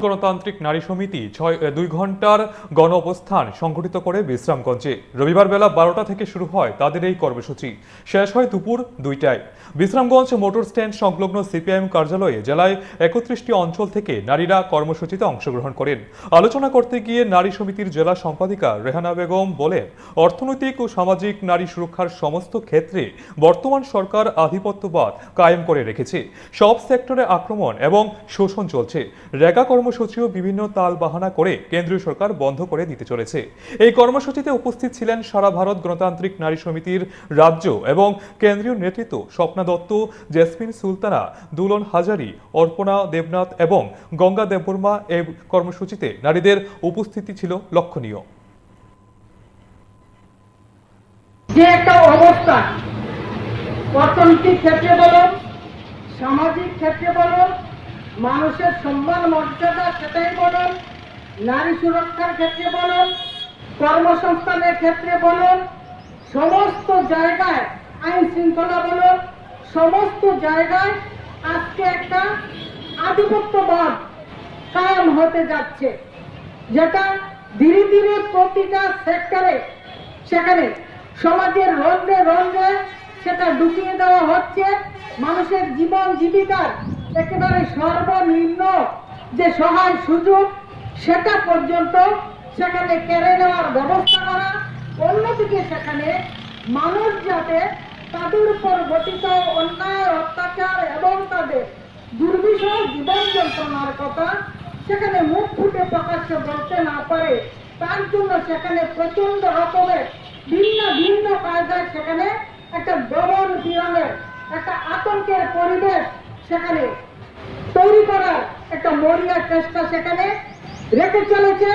গণতান্ত্রিক নারী সমিতি 2 ঘন্টার গণ অবস্থান সংগঠিত করে বিশ্রামগঞ্জে। রবিবার বেলা 12টা থেকে শুরু হয় তাদের এই কর্মসূচি, শেষ হয় দুপুর 2টায়। বিশ্রামগঞ্জ মোটর স্ট্যান্ড সংলগ্ন সিপিআইএম কার্যালয়ে জেলায় 31টি অঞ্চল থেকে নারীরা কর্মসূচিতে অংশগ্রহণ করেন। আলোচনা করতে গিয়ে নারী সমিতির জেলা সম্পাদিকা রেহানা বেগম বলেন, অর্থনৈতিক ও সামাজিক নারী সুরক্ষার সমস্ত ক্ষেত্রে বর্তমান সরকার আধিপত্যবাদ কায়েম করে রেখেছে। সব সেক্টরে আক্রমণ এবং শোষণ চলছে। রেগা কর্মসূচিও বিভিন্ন তাল বাহানা করে কেন্দ্রীয় সরকার বন্ধ করে দিতে চলেছে। এই কর্মসূচিতে উপস্থিত ছিলেন সারা ভারত গণতান্ত্রিক নারী সমিতির রাজ্য এবং কেন্দ্রীয় নেতৃত্ব স্বপ্না দত্ত, জেসমিন সুলতানা, দুলন হাজারি, অর্পণা দেবনাথ এবং গঙ্গা দেববর্মা। এই কর্মসূচিতে নারীদের উপস্থিতি ছিল লক্ষণীয়। যে একটা অবস্থা অর্থনৈতিক ক্ষেত্রে বলুন, সামাজিক ক্ষেত্রে বলুন, মানুষের সম্মান মর্যাদা সেটাই বলুন, নারী সুরক্ষার ক্ষেত্রে বলুন, কর্মসংস্থানের ক্ষেত্রে বলুন, সমস্ত জায়গায় আইন শৃঙ্খলা বলুন, সমস্ত জায়গায় আজকে একটা আধিপত্যবাদ কায়েম হতে যাচ্ছে, যেটা ধীরে ধীরে প্রতিটা সেক্টরে সেখানে সমাজের রন্ধ্রে রন্ধ্রে সেটা ঢুকিয়ে দেওয়া হচ্ছে। মানুষের জীবন জীবিকার একেবারে সর্বনিম্ন যে সহায় সুযোগ সেটা পর্যন্ত সেখানে কেড়ে নেওয়ার ব্যবস্থা করা। অন্যদিকে সেখানে মানুষ যাতে তাদের উপর গঠিত অন্যায় অত্যাচার এবং তাদের দুর্বিষহ জীবন যন্ত্রণার কথা সেখানে মুখ ফুটে প্রকাশ্যে বলতে না পারে, তার জন্য সেখানে প্রচন্ড রকমের ভিন্ন ভিন্ন কায়দায় সেখানে একটা দমন পীড়নের একটা আতঙ্কের পরিবেশ সেখানে তৈরি করার একটা মরিয়া চেষ্টা সেখানে রেখে চলেছে।